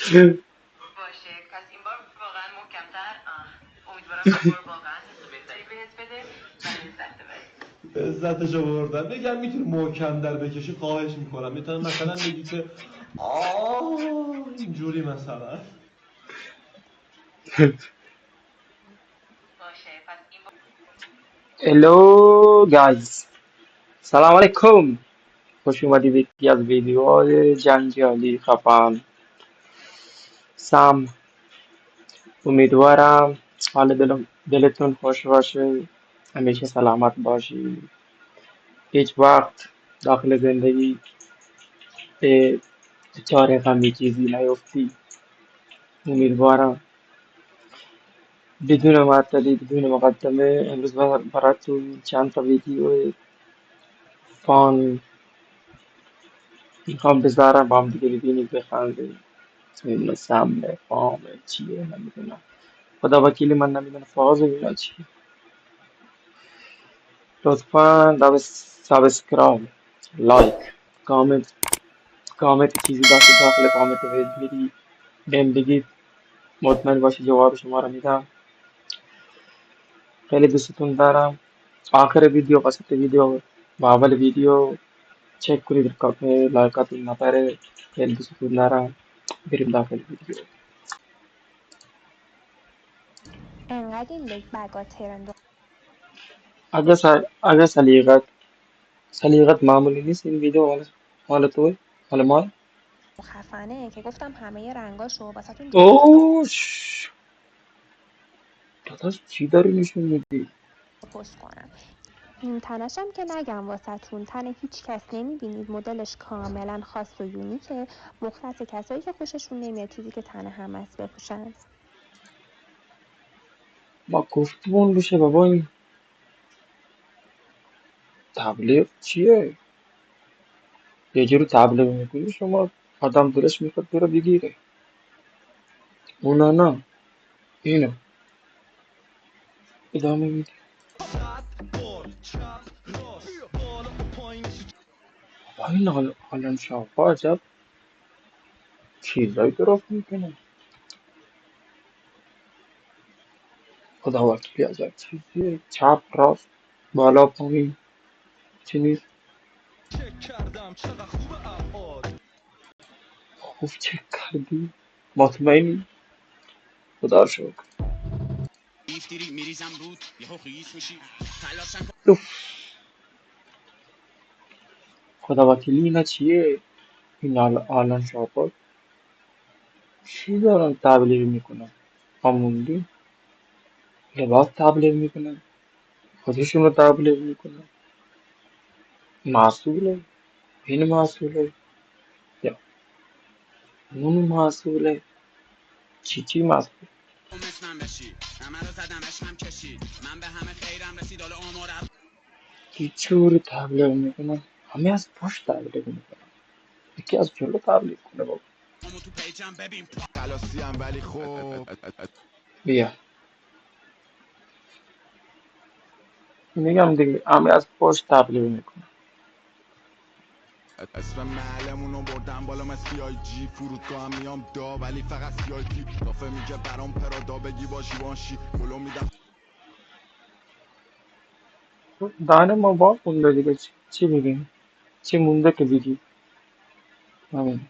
باشه پس این بار واقعا محکم‌تر. امیدوارم این بار واقعا حس بهتری بهت بده و لذت ببری. لذتشو بردم. بگم میتونی محکم در بکشی، خواهش میکنم. میتونم مثلا بگی که اینجوری مثلا. باشه پس این بار Hello guys. سلام علیکم. خوش اومدید به یکی از ویدیوهای جنجالی خفن. سم. امیدوارم حال دلتون خوش باشه. همیشه سلامت باشی. هیچ وقت داخل زندگی به دچار غمی چیزی نیفتی. امیدوارم. بدون معطلی بدون مقدمه امروز براتون چند تا ویدیو فان میخوام بذارم با هم دیگه ببینید بخندید. نمیدونم سمه فامه چیه نمیدونم. خدا وکیلی من نمیدونم فاز اینا چیه. لطفا سابسکرایب لایک کامنت چیزی داخل کامنت میری بهم بگید. مطمئن باشید جواب شما رو میدم. خیلی دوستتون دارم. آخر ویدیو وسط ویدیو و اول ویدیو چک کنید لایکاتون نفره. خیلی دوستتون دارم. بریم داخل ویدیو. انقدر این بگا ترند و اگه سلیقت معمولی نیست این ویدیو مال توی مال ما. خفنه که گفتم همه رنگاشو واسهتون اوش داداش چی داری نشون میدی؟ پست کنم. این تنشم که نگم واسهتون تن هیچ کس نمیبینید، مدلش کاملا خاص و یونیکه، مختص کسایی که خوششون نمیاد چیزی که تن همه است بپوشن. ما گفتمون بشه بابا این تبلیغ چیه؟ یه جوری تبلیغ میکنی شما آدم دلش میخواد بره بگیره. اونا نه اینو ادامه میدی. با این حالا شاپا عجب چیزایی درست میکنه. خدا وکیلی عجب چیزیه. چپ راست بالا پایین چی نیست. خوب چک کردی؟ مطمئنی؟ خدا رو شکر. اوف. خدا وکیلی اینا چیه؟ این آلان شاپا چی دارن تبلیغ میکنن؟ آموندی؟ لباس تبلیغ میکنن؟ خودشون رو تبلیغ میکنن؟ مسئوله؟ این مسئوله؟ یا اون مسئوله؟ چی مسئوله؟ هیچ جوری تبلیغ میکنن؟ همه از پشت تبلیغ میکنن. یکی از جلو تبلیغ کنه بابا. ولی خب بیا میگم دیگه همه از پشت تبلیغ میکنن. اسم محلمونو بردم بالا من سی جی فرودگاه هم میام دا ولی فقط سی پی رافه میگه برام پرادا بگی باشی بلو میدم دهن ما با مونده دیگه چی میگیم؟ چی مونده که بگی؟ همین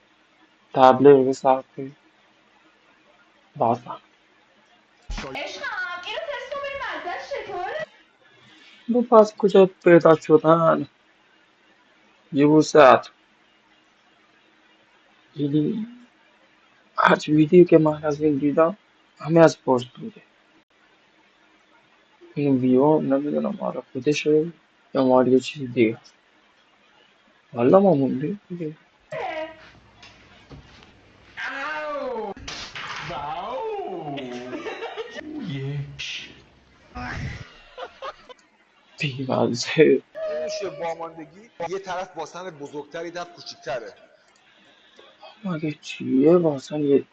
تبلیغ به صرفه بازم. عشقم اینو تست کن ببین مزه‌ش چطوره. دو پس کجا پیدا شدن؟ یه وسط یعنی هرچی ویدیو که من از این دیدم همه از پشت بوده. این ویو نمیدونم آره خودشه یا مال یه چیز دیگه است. والا ما موندیم دیگه. بیمزه. نمیشه واماندگی یه طرف واسن بزرگتر یه طرف کوچیک‌تره. مگه چیه واسه یه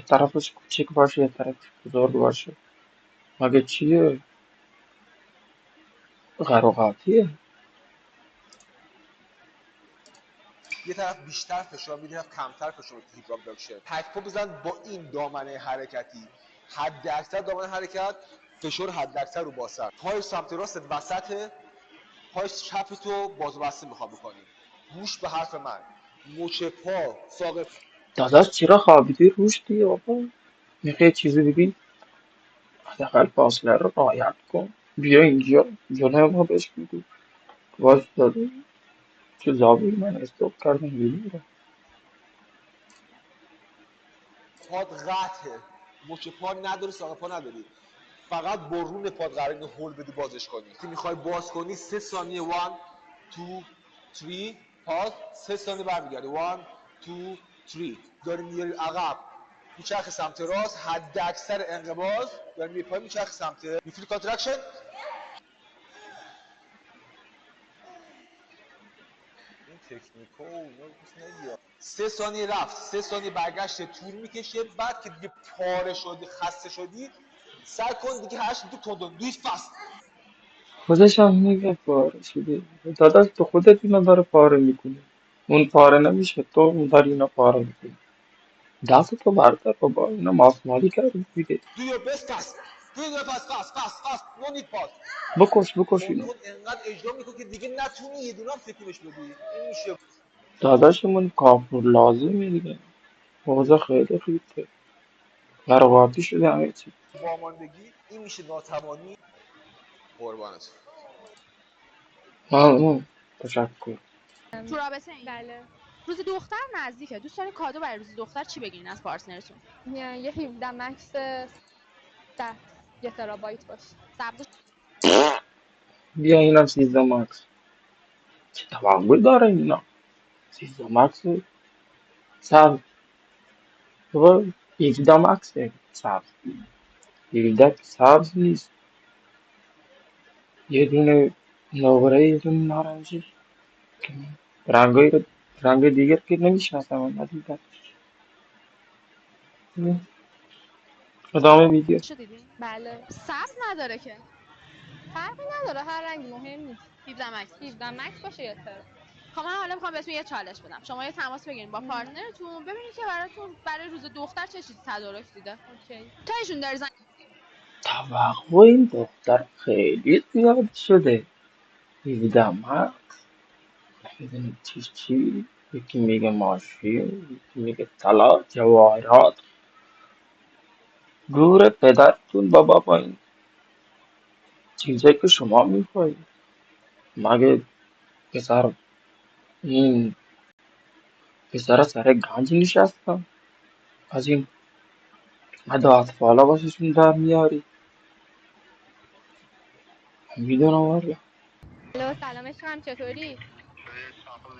طرفش کوچیک باشه یه طرف بزرگ باشه. مگه چیه قراقاتیه. یه طرف بیشتر فشار میدی، کمتر فشار میدی. هیپ ابداکشن تک پا بزن با این دامنه حرکتی، حد اکثر دامنه حرکت، فشار حد اکثر رو باسن. پای سمت راست وسط، پای چپ تو باز و بسته میخوام بکنی. گوش به حرف من، مچ پا ساق. داداش چرا خوابیدی روش دیگه بابا؟ میخوای چیزی بگی؟ حداقل فاصله رو رعایت کن. بیا اینجا ما بهش بگو. باز داده چه زابی من استوب کردم بگیره. پاد قطعه، مچ پا نداری، ساق پا نداری، فقط برون پاد قراره اینو هول بدی بازش کنی. که میخوای باز کنی 3 ثانیه 1 2 3 پاز، 3 ثانیه برمیگردی 1 2 3 داری میاری عقب، میچرخ سمت راست، حد اکثر انقباض داری میاری پای، میچرخ سمت میفیل کانترکشن. این تکنیکو 3 ثانیه رفت، 3 ثانیه برگشت، طول میکشه. بعد که دیگه پاره شدی، خسته شدی، سعی کن دیگه هر چی تو دویت فست. خودش هم میگه پاره شده. داداش تو خودت اینو داره پاره میکنی. اون پاره نمیشه، تو اون داری اینو پاره میکنی. دست تو بردار بابا، اینو ماسمالی کردی دیگه. Do your best fast. Do your best fast. No need pause. بکش اینو. تون انقدر اجرا میکنی که دیگه نتونی یه دونه هم تکونش بدی. این میشه داداشمون کافور لازمه دیگه. حوضه خیلی خیلی قرقاتی شده همه چی. واماندگی، این میشه ناتوانی. قربانت. تشکر. تو رابطه این بله. روز دختر نزدیکه، دوست داری کادو برای روز دختر چی بگیرین از پارتنرتون؟ یه 17 مکس 10 یه ترابایت باشه. سبز بیا اینم 13 مکس. چه توقعی داره اینا؟ 13 مکس سبز. بابا 17 مکسه سبز. 17 سبز نیست. یه دونه نقره، یه دونه نارنجی. رنگایی رو، رنگ دیگر که نمیشناسم من ندیدم. ادامه ویدیو. شو دیدین؟ بله. سبز نداره که. فرقی نداره، هر رنگی مهم نیست. 17 مکس 17 مکس باشه یه تر. خب من حالا میخوام بهتون یه چالش بدم. شما یه تماس بگیرین با پارتنرتون ببینید که براتون برای روز دختر چه چیزی تدارک دیده. اوکی. تا ایشون داره زنگ توقع این دختر خیلی زیاد شده. 17 مکس. نمیدونی چی. یکی میگه ماشین، یکی میگه طلا جواهرات. گور پدرتون بابا با این چیزایی که شما میخواید. مگه پسر این پسر سر گنج نشستم از این ادا اطفالا واسشون در میاری. میدونم والا. الو سلام عشقم، چطوری؟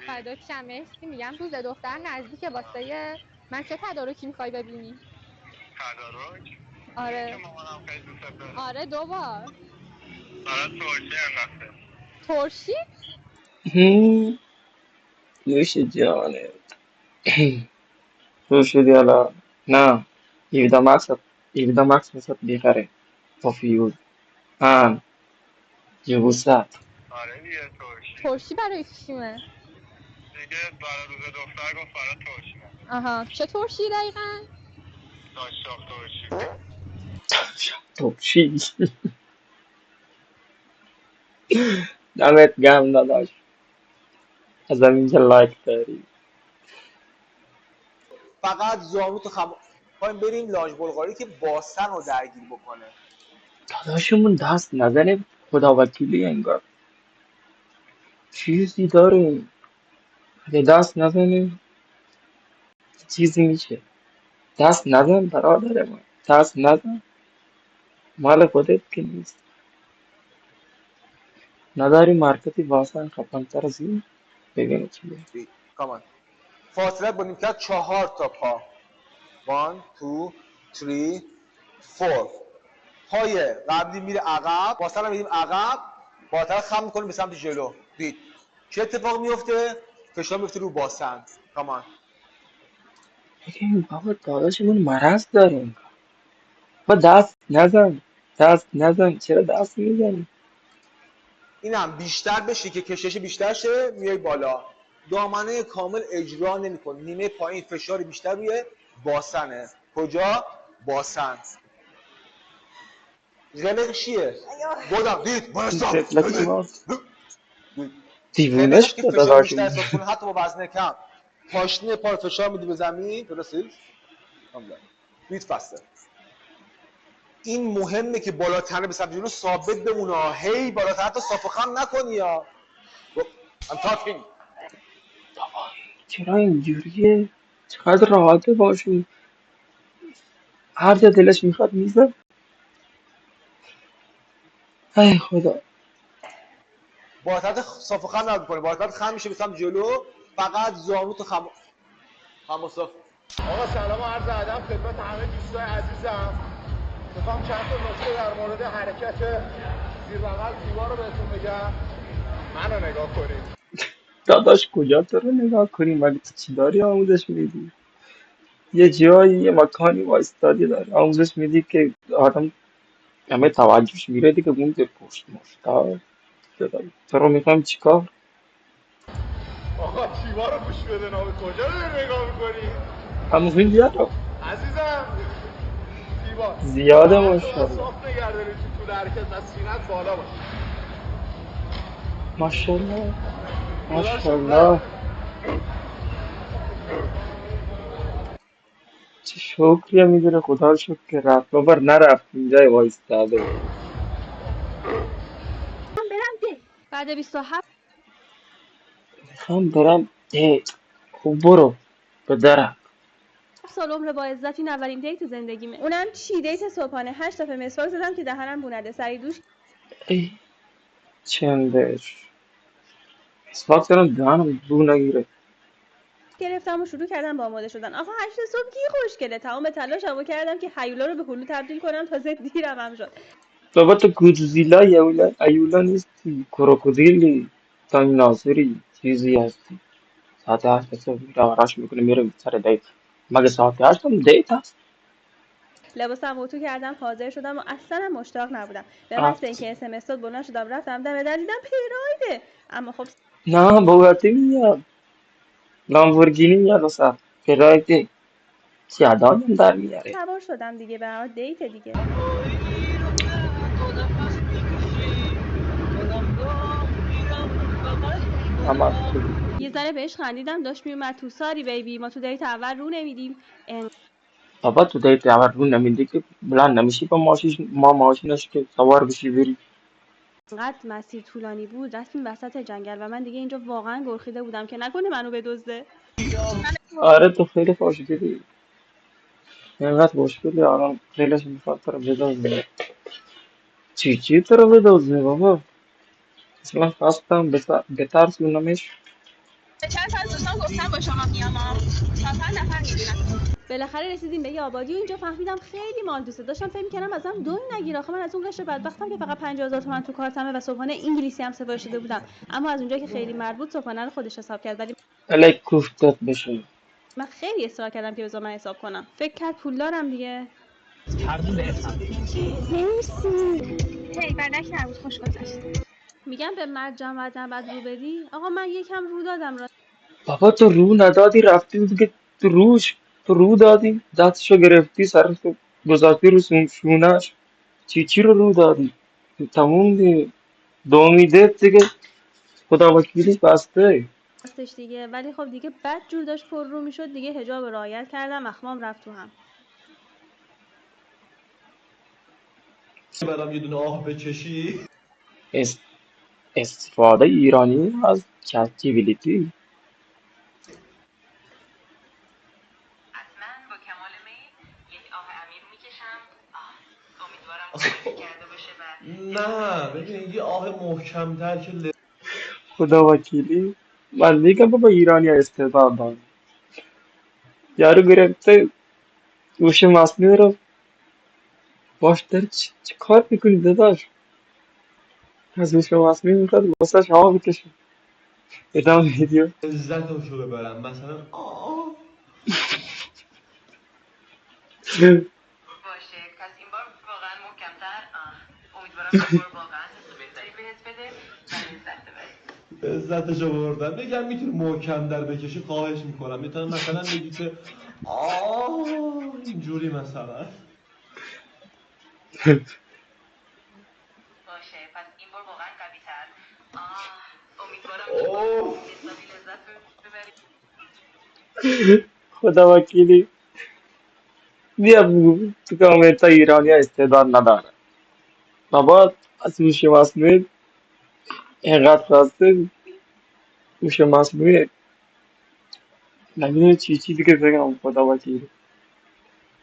فدات شم، مرسی. میگم روز دختر نزدیکه، واسه من چه تدارکی میخوای ببینی؟ تدارک؟ آره. که مامانم خیلی دوست داره. آره 2 بار. برای ترکیه انداخته. ترشی؟ نوش جانه. تو شدی حالا. نه 17 مکس، 17 مکس واسه بیخره با فیوز هم یبوست. آره دیگه ترشی. ترشی برای چیمه؟ دیگه برای روز دختر گفت برای ترشی. آها، چه ترشی دقیقا؟ داشتاق ترشی. تو چی؟ دمت گرم داداش، از اینجا لایک داری. فقط زانو تو پایین بریم لانج بلغاری که باسن رو درگیر بکنه. داداشمون دست نزنه، خدا وکیلی انگار چیزی داریم. اگه دست نزنه چیزی میشه. دست نزن برادر من، دست نزن. مال خودت که نیست. نداری مارکتی واسه خفن‌تر از این؟ ببینه چیه. کامان فاصله با نیمکت 4 تا پا. 1 2 3 4. پای قبلی میره عقب، واسه میریم عقب، با طرف خم میکنیم به سمت جلو. دید چه اتفاق میفته؟ فشار میفته رو باسن. کامان بگیم بابا داداشمون مرض داره انگار. با دست نزن، دست نزن. چرا دست میزنی؟ اینم بیشتر بشه که کشش بیشتر شه، میای بالا. دامنه کامل اجرا نمیکنه. نیمه پایین فشار بیشتر روی باسنه. کجا؟ باسن. قلق چیه؟ بودم دید بایستا قبلکی ما قلقش دیوونش که کرده فشار بیشتر داشتیم. احساس کنه حتی با وزن کم پاشنه پا رو فشار میدی به زمین. درسته؟ بیت فسته. این مهمه که بالا تنه به سمت جلو ثابت بمونه. هی بالا تنه تا صاف و خم نکنی یا I'm talking. چرا اینجوریه؟ چقدر راحته باشی، هر جا دلش میخواد میزه. ای خدا. بالا تنه صاف و خم نکنی. بالا تنه خم میشه به سمت جلو. فقط زانو تو خم و صاف. آقا سلام و عرض ادب خدمت همه دوستای عزیزم. میخوام چند تا نکته در مورد حرکت زیر بغل دیوار رو بهتون بگم. منو نگاه کنید. داداش کجا تو رو نگاه کنیم؟ ولی تو چی داری آموزش میدی؟ یه جایی یه مکانی وایستادی داری آموزش میدی که آدم همه توجهش میره دیگه. مونده پشت مشتا تو رو میخوایم چیکار؟ آقا دیوار رو گوش بده نام کجا رو نگاه میکنی؟ همون بیاد عزیزم دیوار زیاده بدن تو باید ماشاءالله. صاف نگه داری تو طول حرکت و سینت بالا باشه. ماشاءالله خدا ماشاءالله. شکرت. چه شکریه میدونه خدا رو شکر که رفت بابر نرفت اینجای وایستاده بود. بعد 27 میخوام برم خوب برو به درم. سال عمر با عزت این اولین دیت زندگیمه. اونم چی دیت صبحانه 8 دفعه مسواک زدم که دهنم بونده. سری دوش ای چندش مسواک دارم دهنم بو نگیره. گرفتم و شروع کردم با آماده شدن. آقا 8 صبح کی خوشگله. تمام تلاشمو کردم که هیولا رو به هلو تبدیل کنم. تازه دیرم هم شد. بابا تو گودزیلا ایولا نیستی، کروکودیلی دایناسوری چیزی هستی. ساعت 8 صبح میره آراش میکنه میره سر دیت. مگه ساعت 8 هم دیت هست؟ لباسم اتو کردم حاضر شدم و اصلا هم مشتاق نبودم. به محض رفت. اینکه اس ام اس داد بلند شدم رفتم دم در دیدم پرایده. اما خب نه بوگاتی میاد، لامبورگینی میاد واسه فرایدی چی آدم در میاره. سوار شدم دیگه. به هر حال دیت دیگه. اما خوبی. یه ذره بهش خندیدم داشت میومد تو. ساری بیبی ما تو دیت اول رو نمیدیم. بابا تو دیت اول رو نمیدی که بلند نمیشی با ماشینش که سوار بشی بری. انقدر مسیر طولانی بود رفتیم وسط جنگل و من دیگه اینجا واقعا گرخیده بودم که نکنه منو بدزده. آره تو خیلی خوشگلی، اینقدر خوشگلی آرام خیلیش میخواد تو رو بدازه. چی تو رو بدازه بابا؟ اصلا خواستم بترسونمش. چند تا از دوستان گفتم با شما میام. تا نفر میبینم. بالاخره رسیدیم به یه آبادی و اینجا فهمیدم خیلی مال دوسته. داشتم فکر می‌کردم ازم دوی نگیر. آخه من از اون قشر بدبختم که فقط 50000 تومان تو کارتمه و صبحانه انگلیسی هم سفارش داده بودم. اما از اونجایی که خیلی مرد بود صبحانه رو خودش حساب کرد. ولی الک کوفتت بشه. من خیلی اصرار کردم که بذار من حساب کنم. فکر کرد پول دارم دیگه. مرسی. هی بدک نبود خوش گذشت. میگم به مرد جمع بعد رو بدی. آقا من یکم رو دادم. بابا تو رو ندادی رفتی دیگه تو رو دادی دستشو گرفتی سرشو گذاشتی رو شونش. چی رو دادی؟ تموم دی دو امیده دیگه خدا وکیلی بسته. راستش دیگه. ولی خب دیگه بد جور داشت پر رو میشد دیگه. حجاب رو رعایت کردم. اخمام رفت تو هم. برام یه دونه آه بکشی. اس- استفاده ایرانی از چت جی پی تی. حتما با کمال میل یک آه عمیق میکشم. امیدوارم کمکی کرده باشه و نه ببین یه آه محکم‌تر که خدا وکیلی من میگم بابا ایرانی ها استعداد دارن. یارو گرفته گوش مصنوعی رو باش داری چی کار میکنی داداش؟ از گوش مصنوعی میخواد واسه شما بکشه. ادامه ویدیو. لذتشو ببرم مثلا باشه. پس این بار واقعا محکمتر. امیدوارم این بار واقعا حس بهتری بهت بده و لذت ببری. لذتشو بردم. بگم میتونی محکم در بکشی خواهش میکنم. میتونم مثلا بگی که اینجوری مثلا. باشه پس این بار واقعا قوی تر. امیدوارم حسابی لذت ببری. خدا وکیلی بیا بگو تو کامنت ها ایرانی ها استعداد نداره. بابا از هوش مصنوعی اینقدر خواسته هوش مصنوعی نمیدونه چی دیگه بگم. خدا وکیلی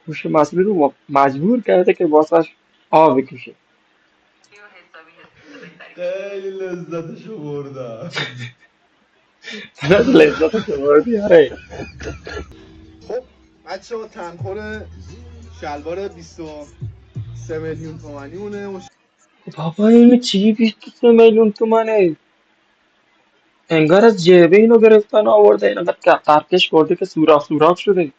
هوش مصنوعی رو مجبور کرده که واسش آب بکشه. خیلی لذتشو بردم. لذتش بردی آره. خب بچه ها تنخور شلوار 23 میلیون تومانی مونه. بابا اینو چی 23 میلیون تومنه؟ انگار از جیبه اینو گرفتن آورده اینقدر قرقش برده که سوراخ سوراخ شده.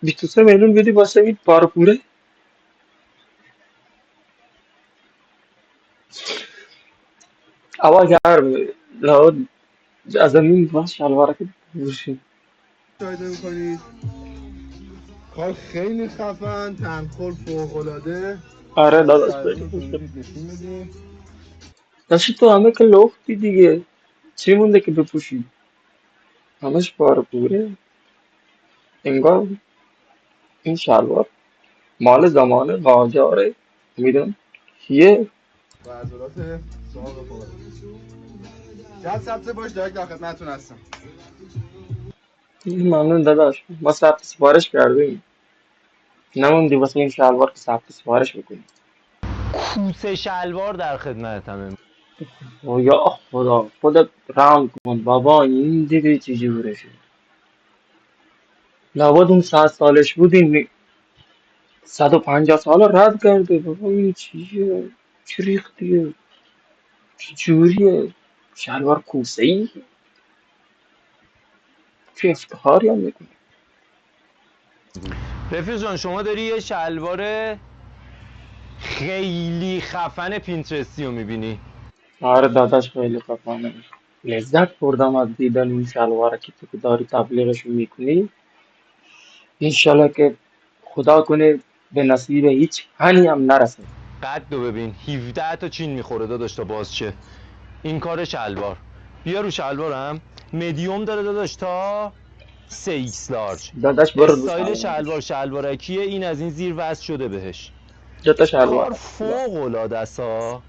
23 میلیون بدی واسه این پاره پوره. اما گرم لابد از این باز شلواره که بوشی مشاهده میکنید کار خیلی خفن، تنخور فوق‌العاده. آره داداش سرمون رو بگم نشون میدیم. داشتی تو همه که لختی دیگه چی مونده که بپوشی؟ همش پاره پوره. انگار این شلوار مال زمان قاجاره. میدون کیه؟ و عضلات ساق فوق‌العاده. جد سبت باش دارک در خدمتتون هستم. ممنون داداش ما ثبت سفارش کردیم نموندی واسه این شلوار که ثبت سفارش بکنیم. کوسه شلوار در خدمتمه. او یا خدا خودت رحم کن بابا این دیگه چی جوره شد. لابد اون 100 سالش بود این 150 سال رد کرده. بابا این چیه؟ چی ریختیه؟ چی جوریه؟ شلوار کوسه ای؟ چه افتخاری هم میکنه. رفیق جان شما داری یه شلوار خیلی خفن پینترستی رو میبینی. آره داداش خیلی خفنه. لذت بردم از دیدن این شلواره که تو داری تبلیغش میکنی. انشالله که خدا کنه به نصیب هیچ هنی هم نرسه. قد رو ببین 17 تا چین میخوره داداش تا باز چه این کار شلوار. بیا رو شلوارم مدیوم داره داداش تا 3x لارج. داداش برو رو استایل شلوارش. شلوارکیه این از این زیر وصل شده بهش. دوتا کار شلوار فوق العاده است ها.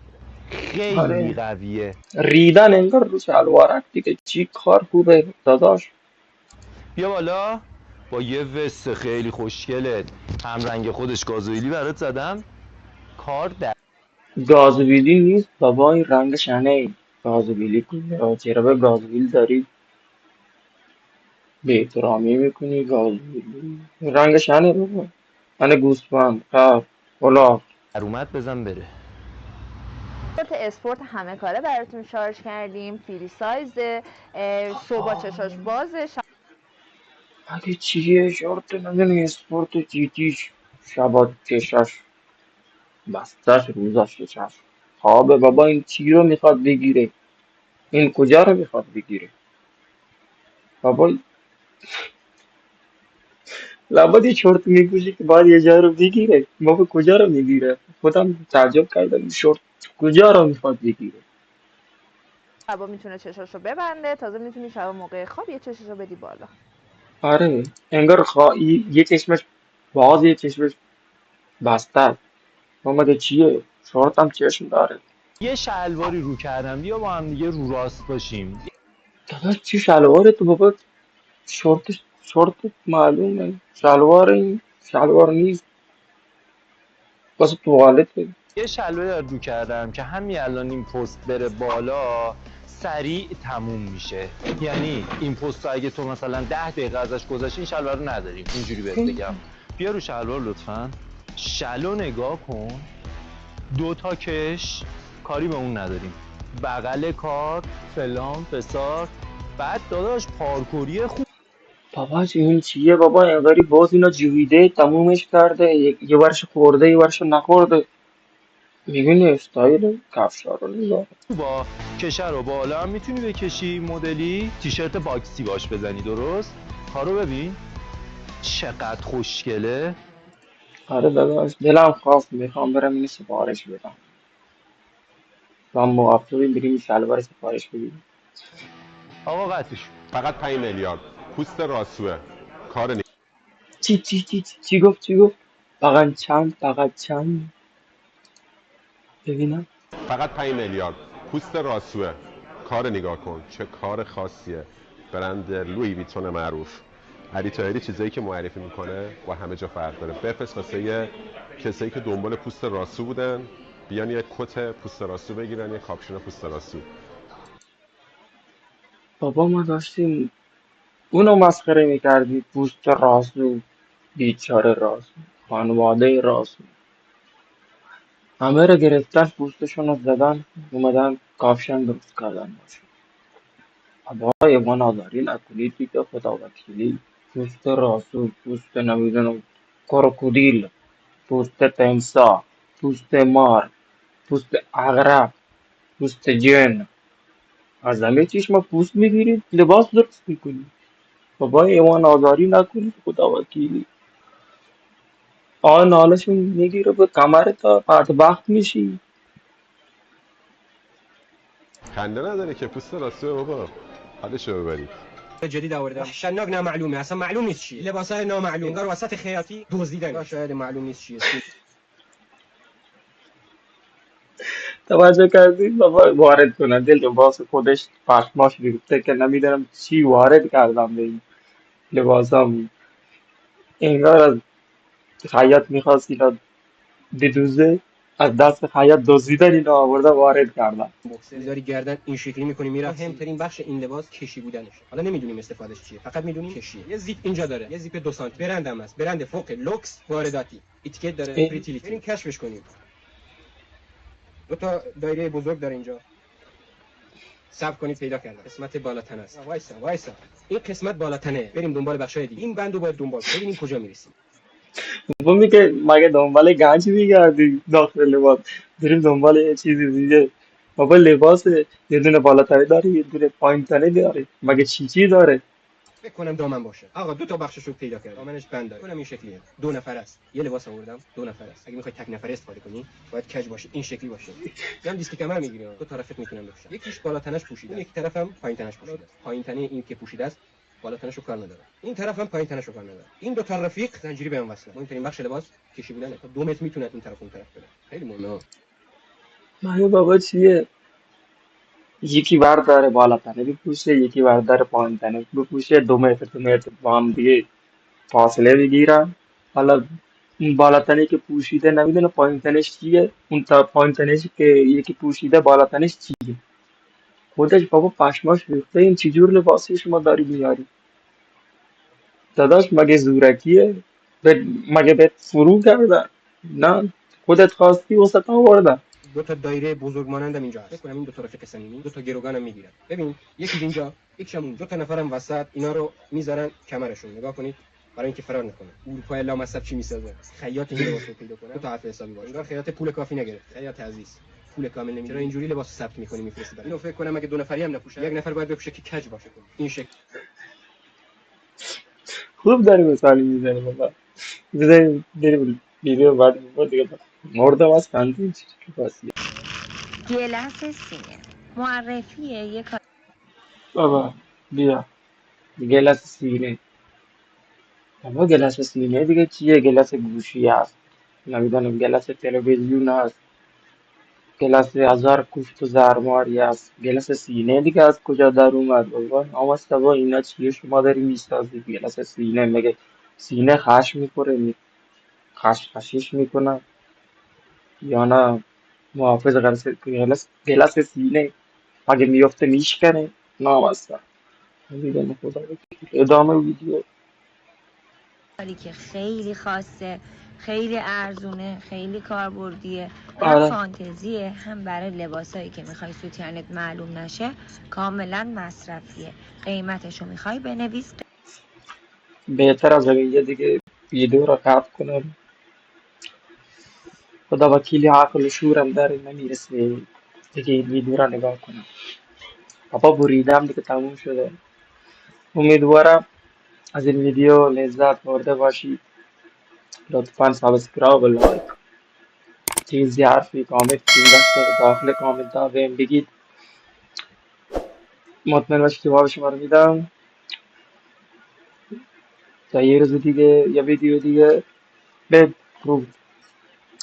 خیلی آره قویه. ریدن انگار رو شلوارک دیگه چی کار خوبه داداش. بیا بالا با یه وست خیلی خوشگله هم رنگ خودش گازوئیلی برات زدم. کار در گازوئیلی نیست بابا این رنگ شنه. گازوئیلی چرا به گازوئیل داری به احترامی میکنی؟ گازوئیلی رنگ شنه بابا. من گوسفند خر الاغ اومد بزن بره. اسپورت همه کاره براتون شارژ کردیم. فری سایز، صبح چشاش بازه، اگه چیه شورت ندنی اسپورت جیتیش شبا چشاش بستش روزاش چشاش خوابه. بابا این چی رو میخواد بگیره؟ این کجا رو میخواد بگیره؟ بابا لابد یه شورت میپوشه که باید یه جا رو بگیره. بابا کجا رو میگیره؟ خودم تعجب کردم این شورت کجا رو میخواد بگیره. شبا میتونه چشاشو ببنده، تازه میتونی شبا موقع خواب یه چشاشو بدی بالا. آره انگار یه چشمش باز یه چشمش بسته است. مگه چیه؟ شورت هم چشم داره. یه شلواری رو کردم بیا با هم دیگه رو راست باشیم. داداش چی شلواره تو بابا؟ شورت معلومه شلوار این شلوار نیست واسه توالته. یه شلواری رو کردم که همین الان این پست بره بالا سریع تموم میشه. یعنی این پست اگه تو مثلا 10 دقیقه ازش گذشت این شلوار رو نداریم. اینجوری بهت بگم. بیا رو شلوار لطفاً. شلو نگاه کن. 2 تا کش کاری به اون نداریم. بغل کار فلان فسار. بعد داداش پارکوری خوب. بابا این چیه بابا؟ انگاری باز اینا جویده تمومش کرده. یه ورش خورده یه ورش نخورده. میبینی استایل کفشا رو نگاه. با کشه رو بالا هم میتونی بکشی مدلی تیشرت باکسی باش بزنی. درست کارو ببین چقدر خوشگله. آره داداش دلم خواست میخوام برم اینو سفارش بدم. و موافقی بریم این شلوار سفارش بدیم. آقا قطعش فقط 5 میلیارد پوست راسوه کار چی گفت چی گفت؟ فقط چند ببینم. فقط 5 میلیارد پوست راسوه کار نگاه کن چه کار خاصیه. برند لوی ویتون معروف علی طاهری چیزایی که معرفی میکنه با همه جا فرق داره. بفرست واسه کسایی که دنبال پوست راسو بودن بیان یه کت پوست راسو بگیرن یه کاپشن پوست راسو. بابا ما داشتیم اونو مسخره میکردی پوست راسو بیچاره راسو خانواده راسو همه رو گرفتن پوستشون رو زدن اومدن کافشن درست کردن باشه. بابا یه ما ناداری نکنید دیگه خدا وکیلی. پوست راسو پوست نمیدونم کروکودیل پوست تمساح پوست مار پوست عقرب پوست جن از همه چیش ما پوست میگیرید لباس درست میکنید. بابا ایمان آزاری نکنید خدا وکیلی. نالشون میگیره به کمر تا بدبخت میشی. خنده نداره که پوست راسو بابا حالشو ببرید. جدید آوردم شناق نامعلومه اصلا معلوم نیست چیه لباسای نامعلوم انگار وسط خیاطی دزدیدن شاید معلوم نیست چیه توجه کردید بابا وارد کننده لباس خودش پشماش ریخته که نمیدونم چی وارد کردم به این لباسام. انگار از خیاط میخواست اینا بدوزه از دست خیاط دزدیدن اینا آورده وارد کردن. بوکسر میذاری گردن این شکلی میکنی میره مهمترین بخش این لباس کشی بودنشه حالا نمیدونیم استفادهش چیه فقط میدونیم کشیه. یه زیپ اینجا داره یه زیپ 2 سانتی برند هم هست برند فوق لوکس وارداتی اتیکت داره پریتیلیتی بریم کشفش کنیم. دو تا دایره بزرگ داره اینجا صبر کنید پیدا کردم قسمت بالاتنه است. وایسا این قسمت بالاتنه بریم دنبال بخشای دیگه این بندو باید دنبال کنیم ببینیم کجا میرسیم. بابا میگه مگه دنبال گنج میگردی داخل لباس بریم دنبال یه چیزی دیگه. بابا لباس یه دونه بالاتنه داره یه دونه پایین‌تنه داره مگه چی داره. فکر کنم دامن باشه. آقا دو تا بخشش رو پیدا کردم. دامنش بند داره. کنم این شکلیه. 2 نفر است. یه لباس آوردم 2 نفر است. اگه میخوای تک نفره استفاده کنی باید کج باشه. این شکلی باشه. هم دیسک کمر میگیری. دو طرفت میتونم بپوشن. یکیش بالا تنش پوشیده. یک طرفم پایین تنش پوشیده. پایین تنه این که پوشیده است بالا تنشو کار نداره. این طرفم پایین تنشو کار نداره. این دو تا رفیق زنجیری به هم وصله. مهمترین بخش لباس کشی بودنه. تا 2 متر میتونه این طرف اون طرف بره. خیلی مهمه. مگه بابا چیه یکی برداره بالاتنه بپوشه یکی برداره پایین‌تنه بپوشه 2 متر با هم دیگه فاصله بگیرن. حالا این بالاتنه که پوشیده نمیدونه پایین‌تنش چیه اون تا پایین‌تنش که یکی پوشیده بالاتنش چیه. خودش بابا پشماش ریخته این چجور لباسی شما داری میاری داداش مگه زورکیه مگه به فرو کردن نه خودت خواستی وسط آوردن. دو تا دایره بزرگ مانندم اینجا هست. فکر کنم این دو تا رفیق صمیمی دو تا گروگانم میگیرن. ببین یکی اینجا یکیشم اون. دو تا نفرم وسط اینا رو میذارن کمرشون نگاه کنید برای اینکه فرار نکنه. اروپا لامصب چی میسازه خیاط این لباسو پیدا کنه. دو تا حرف حسابی باشه. انگار خیاط پول کافی نگرفت. خیاط عزیز پول کامل نمیگیره. چرا اینجوری لباسو ثبت میکنی میفرستی اینو فکر کنم اگه 2 نفری هم نپوشه یک نفر باید بپوشه که کج باشه این شکل. خوب داری مثالی میزنی بابا. بذاریم بریم ویدیو بعد دیگه مردم از خنده چی باسی. گلس سینه معرفیه یک بابا بیا گلاس سینه. بابا گلاس سینه دیگه چیه گلاس گوشی هست نمیدونم گلاس تلویزیون هست گلاس 1000 کوفت و زرماری هست گلاس سینه دیگه از کجا در اومد بابا آمسته با اینا چیه شما داری میسازی گلاس سینه مگه سینه خش میکنه خشخشیش میکنه یا نه محافظ گلاس سینه مگه میفته میشکنه نامسته دیگه خدا بکنه. ادامه ویدیو. کاری که خیلی خاصه خیلی ارزونه خیلی کاربردیه هم آره فانتزیه هم برای لباسایی که میخوای سوتیانت معلوم نشه کاملا مصرفیه قیمتشو میخوای بنویس بهتر از اینجا دیگه ویدیو رو قطع کنم خدا وکیلی عقل و شورم داره نمیرسه دیگه این ویدیو را نگاه کنم. بابا بریدم دیگه تموم شده. امیدوارم از این ویدیو لذت برده باشید. لطفا سابسکرایب و لایک چیزی حرفی کامنت چیزی داخل کامنت ها بهم بگید. مطمئن باشید که جواب شما رو میدم. تا یه روز دیگه یا ویدیو دیگه بدرود.